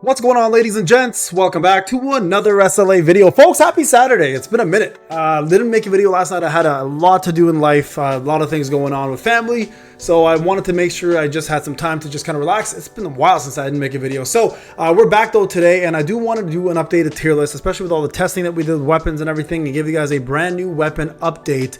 What's going on, ladies and gents? Welcome back to another SLA video. Folks, happy Saturday. It's been a minute. Didn't make a video last night. I had a lot to do in life, a lot of things going on with family. So I wanted to make sure I just had some time to just kind of relax. It's been a while since I didn't make a video. So we're back though today, and I do want to do an updated tier list, especially with all the testing that we did with weapons and everything, and give you guys a brand new weapon update.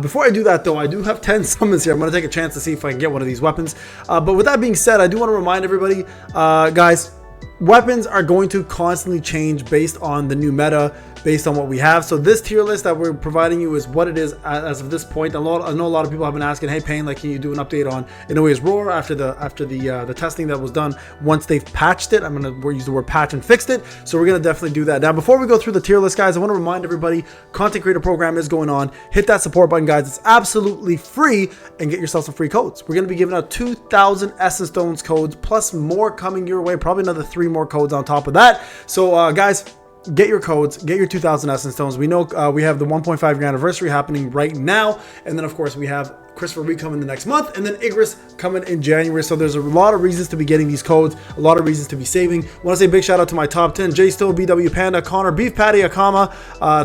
Before I do that though, I do have 10 summons here. I'm going to take a chance to see if I can get one of these weapons. But with that being said, I do want to remind everybody, guys, weapons are going to constantly change based on the new meta, based on what we have. So this tier list that we're providing you is what it is as of this point. I know a lot of people have been asking, hey Payne, like, can you do an update on Inouye's Roar after the testing that was done once they've patched it? I'm going to use the word patch and fixed it. So we're going to definitely do that. Now, before we go through the tier list, guys, I want to remind everybody, content creator program is going on. Hit that support button, guys. It's absolutely free, and get yourself some free codes. We're going to be giving out 2,000 Essence Stones codes, plus more coming your way, probably another 3 more codes on top of that. So guys, get your codes, get your 2,000 Essence Stones. We know we have the 1.5 year anniversary happening right now, and then of course we have Christopher Reed coming the next month, and then Igris coming in January. So there's a lot of reasons to be getting these codes, a lot of reasons to be saving. I want to say a big shout out to my top 10: Jay Still, BW Panda, Connor, Beef Patty, Akama,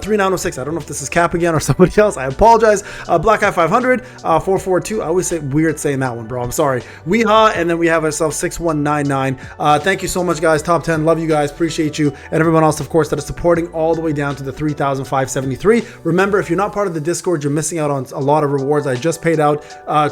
3906. I don't know if this is Cap again or somebody else. I apologize. Black Eye 500, 442. I always say weird saying that one, bro. I'm sorry. Weehaw, and then we have ourselves 6199. Thank you so much, guys. Top 10. Love you guys. Appreciate you, and everyone else, of course, that is supporting all the way down to the 3,573. Remember, if you're not part of the Discord, you're missing out on a lot of rewards. I just paid out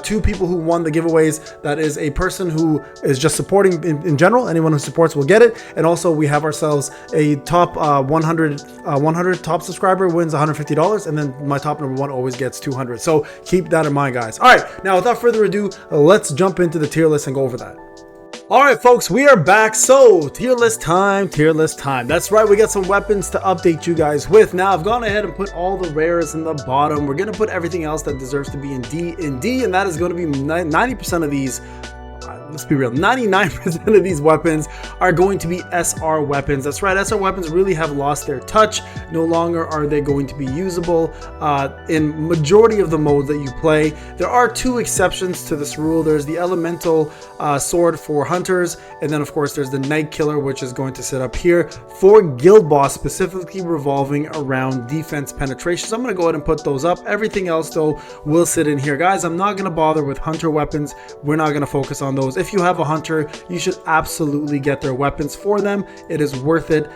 2 people who won the giveaways. That is a person who is just supporting in general. Anyone who supports will get it. And also we have ourselves a top 100 top subscriber wins $150, and then my top number 1 always gets 200. So keep that in mind, guys. All right, now without further ado, let's jump into the tier list and go over that. All right, folks, we are back. So tier list time. That's right, we got some weapons to update you guys with. Now I've gone ahead and put all the rares in the bottom. We're going to put everything else that deserves to be in D, and that is going to be 90% of these. Let's be real, 99% of these weapons are going to be SR weapons. That's right, SR weapons really have lost their touch. No longer are they going to be usable in majority of the modes that you play. There are 2 exceptions to this rule. There's the elemental sword for hunters, and then of course there's the night killer, which is going to sit up here for guild boss, specifically revolving around defense penetration. So I'm going to go ahead and put those up. Everything else though will sit in here, guys. I'm not going to bother with hunter weapons. We're not going to focus on those. If you have a hunter, you should absolutely get their weapons for them. It is worth it.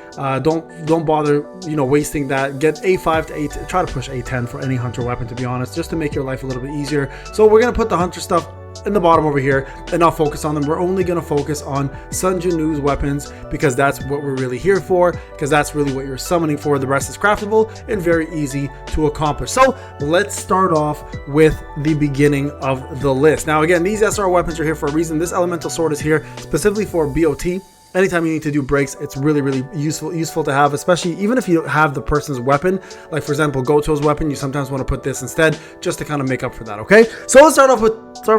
Don't bother, wasting that. Get A5 to A10. Try to push A10 for any hunter weapon, to be honest, just to make your life a little bit easier. So we're gonna put the hunter stuff in the bottom over here and not focus on them. We're only going to focus on Sun Jinu's weapons, because that's what we're really here for, because that's really what you're summoning for. The rest is craftable and very easy to accomplish. So let's start off with the beginning of the list. Now again, these SR weapons are here for a reason. This elemental sword is here specifically for BOT. Anytime you need to do breaks, it's really useful to have, especially even if you don't have the person's weapon. Like for example, Goto's weapon, you sometimes want to put this instead, just to kind of make up for that. Okay, so let's start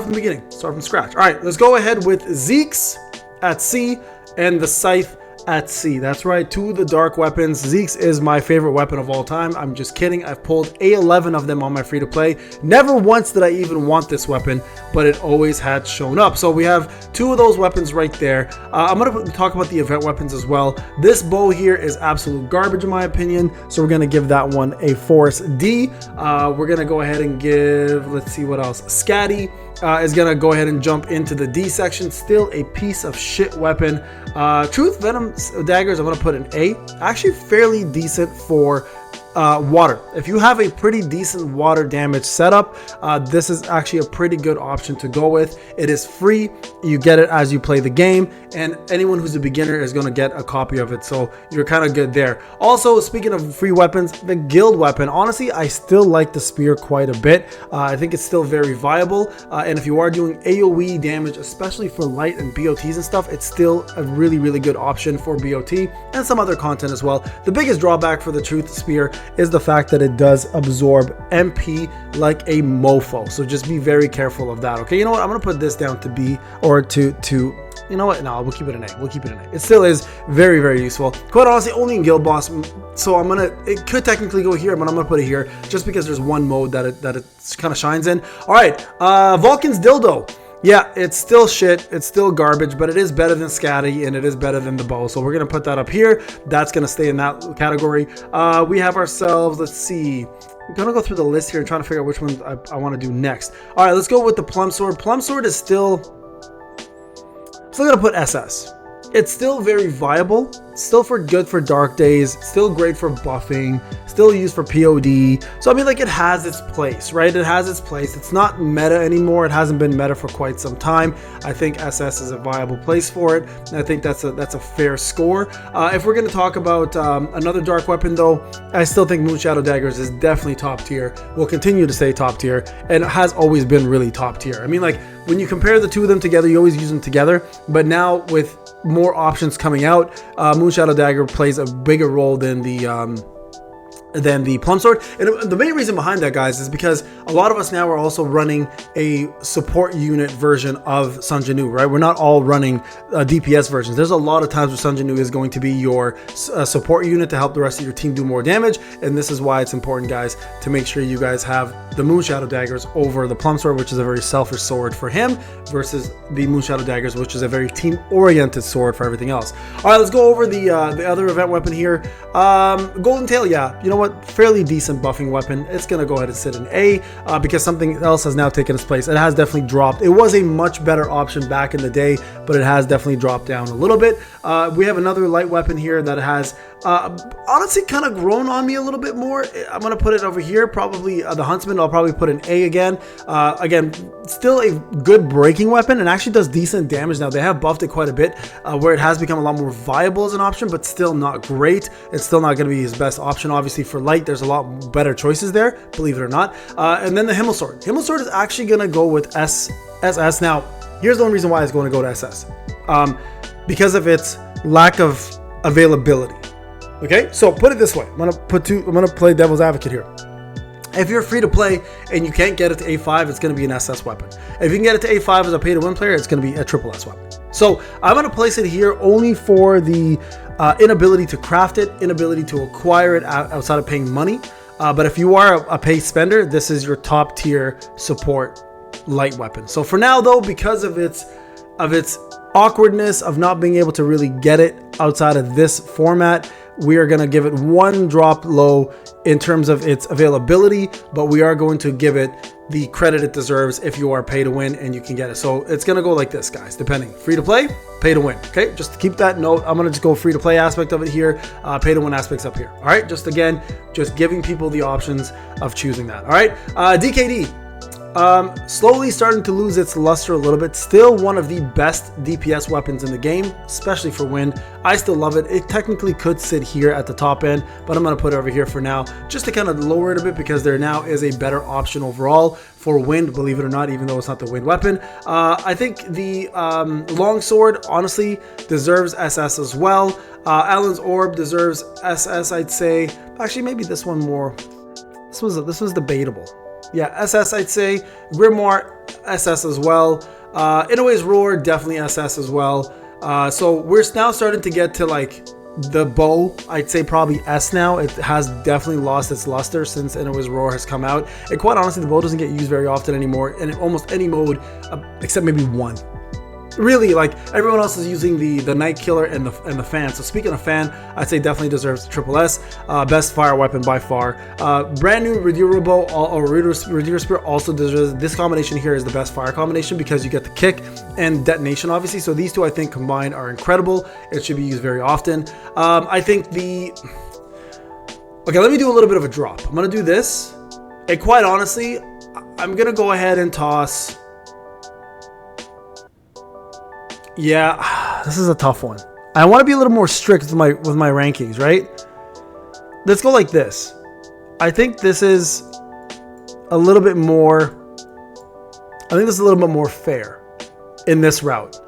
from the beginning, start from scratch. All right, let's go ahead with Zeke's at C and the Scythe at C. That's right, 2 of the dark weapons. Zeke's is my favorite weapon of all time. I'm just kidding. I've pulled A11 of them on my free to play. Never once did I even want this weapon, but it always had shown up. So we have 2 of those weapons right there. I'm going to talk about the event weapons as well. This bow here is absolute garbage in my opinion, so we're going to give that one a Force D. We're going to go ahead and give, let's see what else. Scatty is gonna go ahead and jump into the D section. Still a piece of shit weapon. Truth Venom daggers, I'm gonna put an A. Actually fairly decent for water. If you have a pretty decent water damage setup, this is actually a pretty good option to go with. It is free. You get it as you play the game, and anyone who's a beginner is going to get a copy of it, so you're kind of good there. Also, speaking of free weapons, the guild weapon, honestly, I still like the spear quite a bit. I think it's still very viable, and if you are doing AoE damage, especially for light and BOTs and stuff, it's still a really good option for BOT and some other content as well. The biggest drawback for the Truth Spear is the fact that it does absorb MP like a mofo, so just be very careful of that. Okay, you know what, I'm gonna put this down to B, or to you know what, no, we'll keep it an A. It still is very useful, quite honestly, only in guild boss. So it could technically go here, but I'm gonna put it here just because there's one mode that it kind of shines in. All right, Vulcan's dildo. Yeah, it's still shit. It's still garbage, but it is better than Scatty and it is better than the bow. So we're going to put that up here. That's going to stay in that category. We have ourselves, let's see. I'm going to go through the list here and trying to figure out which one I want to do next. All right, let's go with the Plum Sword. Plum Sword is still going to put SS. It's still very viable, still good for dark days, still great for buffing, still used for POD. So I mean, like, it has its place, right? It has its place. It's not meta anymore. It hasn't been meta for quite some time. I think SS is a viable place for it, and I think that's a fair score. If we're going to talk about another dark weapon, though, I still think Moonshadow Daggers is definitely top tier. Will continue to stay top tier, and has always been really top tier. I mean, like, when you compare the two of them together, you always use them together, but now with more options coming out, Moonshadow Dagger plays a bigger role than the Plum Sword. And the main reason behind that, guys, is because a lot of us now are also running a support unit version of Sun Jinu, right? We're not all running DPS versions. There's a lot of times where Sun Jinu is going to be your support unit to help the rest of your team do more damage, and this is why it's important, guys, to make sure you guys have the Moonshadow Daggers over the Plum Sword, which is a very selfish sword for him, versus the Moonshadow Daggers, which is a very team-oriented sword for everything else. All right, let's go over the other event weapon here. Golden Tail, yeah, you know what, fairly decent buffing weapon. It's gonna go ahead and sit in A because something else has now taken its place. It has definitely dropped. It was a much better option back in the day, but it has definitely dropped down a little bit. We have another light weapon here that has honestly kind of grown on me a little bit more. I'm gonna put it over here, probably the Huntsman. I'll probably put an A again. Again, still a good breaking weapon and actually does decent damage now. They have buffed it quite a bit, where it has become a lot more viable as an option, but still not great. It's still not going to be his best option. Obviously, for light, there's a lot better choices there, believe it or not. And then the Himmel Sword. Himmel Sword is actually going to go with SS. Now, here's the only reason why it's going to go to SS. Because of its lack of availability. Okay, so put it this way. I'm gonna play devil's advocate here. If you're free to play and you can't get it to A5, it's going to be an SS weapon. If you can get it to A5 as a pay to win player, it's going to be a triple S weapon. So I'm going to place it here only for the inability to craft it, inability to acquire it outside of paying money. But if you are a pay spender, this is your top tier support light weapon. So for now, though, because of its awkwardness of not being able to really get it outside of this format, we are going to give it one drop low in terms of its availability, but we are going to give it the credit it deserves if you are pay to win and you can get it. So it's going to go like this, guys, depending. Free to play, pay to win. Okay, just keep that note. I'm going to just go free to play aspect of it here, pay to win aspects up here. All right, just giving people the options of choosing that. All right, DKD. Slowly starting to lose its luster a little bit. Still one of the best DPS weapons in the game, especially for wind. I still love it. It technically could sit here at the top end, but I'm going to put it over here for now, just to kind of lower it a bit, because there now is a better option overall for wind, believe it or not, even though it's not the wind weapon. I think the longsword honestly deserves SS as well. Alan's Orb deserves SS, I'd say. Actually, maybe this one more. This was debatable. Yeah, SS, I'd say. Grimoire, SS as well. Inoue's Roar, definitely SS as well. So we're now starting to get to like the bow. I'd say probably S now. It has definitely lost its luster since Inoue's Roar has come out. And quite honestly, the bow doesn't get used very often anymore in almost any mode except maybe one. Really, like, everyone else is using the Night Killer and the fan. So speaking of fan, I'd say definitely deserves triple S. Best fire weapon by far. Brand new Redeemer Bow or Redeemer Spear also deserves. This combination here is the best fire combination because you get the kick and detonation, obviously. So these two, I think, combined are incredible. It should be used very often. I think okay, let me do a little bit of a drop. I'm gonna do this, and quite honestly, I'm gonna go ahead and toss. Yeah, this is a tough one. I want to be a little more strict with my rankings, right? Let's go like this. I think this is a little bit more. I think this is a little bit more fair in this route.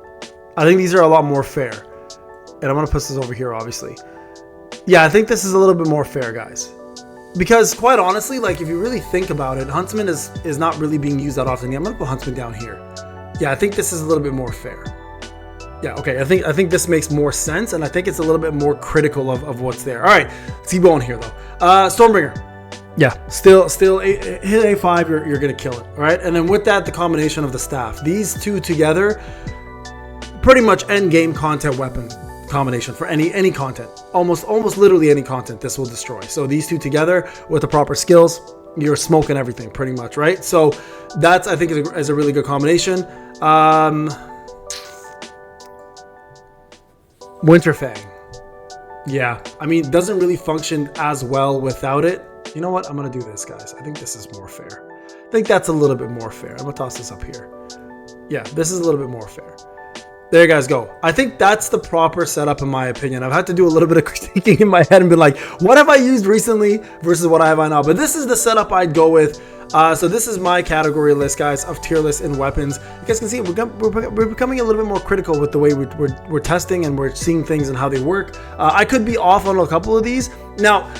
I think these are a lot more fair. And I'm going to put this over here, obviously. Yeah, I think this is a little bit more fair, guys. Because quite honestly, like, if you really think about it, Huntsman is not really being used that often. Yeah, I'm going to put Huntsman down here. Yeah, I think this is a little bit more fair. Yeah, okay, I think this makes more sense, and I think it's a little bit more critical of what's there. All right, let's keep going here, though. Stormbringer. Yeah, still hit A5, you're gonna kill it. All right, and then with that, the combination of the staff, these two together, pretty much end game content weapon combination for any content, almost literally any content this will destroy. So these two together with the proper skills, you're smoking everything pretty much, right? So that's, I think, is a really good combination. Winterfang, yeah, I mean, it doesn't really function as well without it. You know what? I'm gonna do this, guys. I think this is more fair. I think that's a little bit more fair. I'm gonna toss this up here. Yeah, this is a little bit more fair. There you guys go. I think that's the proper setup in my opinion. I've had to do a little bit of critiquing in my head and be like, what have I used recently versus what I have now? But this is the setup I'd go with. So this is my category list, guys, of tier lists in weapons. You guys can see we're becoming a little bit more critical with the way we're testing and we're seeing things and how they work. I could be off on a couple of these. Now,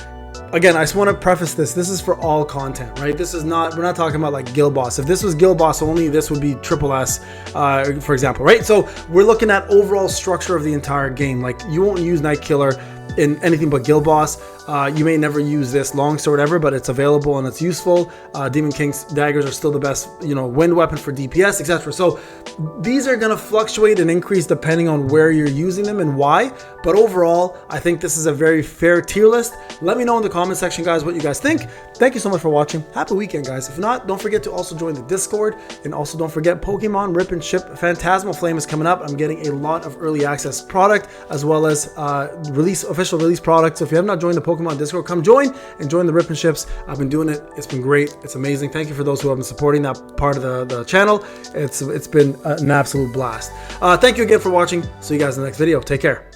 again, I just want to preface this. This is for all content, right? This is not, we're not talking about like Guild Boss. If this was Guild Boss only, this would be triple S, for example, right? So we're looking at overall structure of the entire game. Like, you won't use Night Killer in anything but Guild Boss. You may never use this longsword ever, but it's available and it's useful. Demon King's daggers are still the best, wind weapon for DPS, etc. So these are going to fluctuate and increase depending on where you're using them and why. But overall, I think this is a very fair tier list. Let me know in the comment section, guys, what you guys think. Thank you so much for watching. Happy weekend, guys. If not, don't forget to also join the Discord, and also don't forget Pokemon Rip and Ship Phantasmal Flame is coming up. I'm getting a lot of early access product as well as official release product. So if you have not joined the Pokemon Discord, come join and join the Rip and Ships. I've been doing it. It's been great. It's amazing. Thank you for those who have been supporting that part of the channel. It's been an absolute blast. Thank you again for watching. See you guys in the next video. Take care.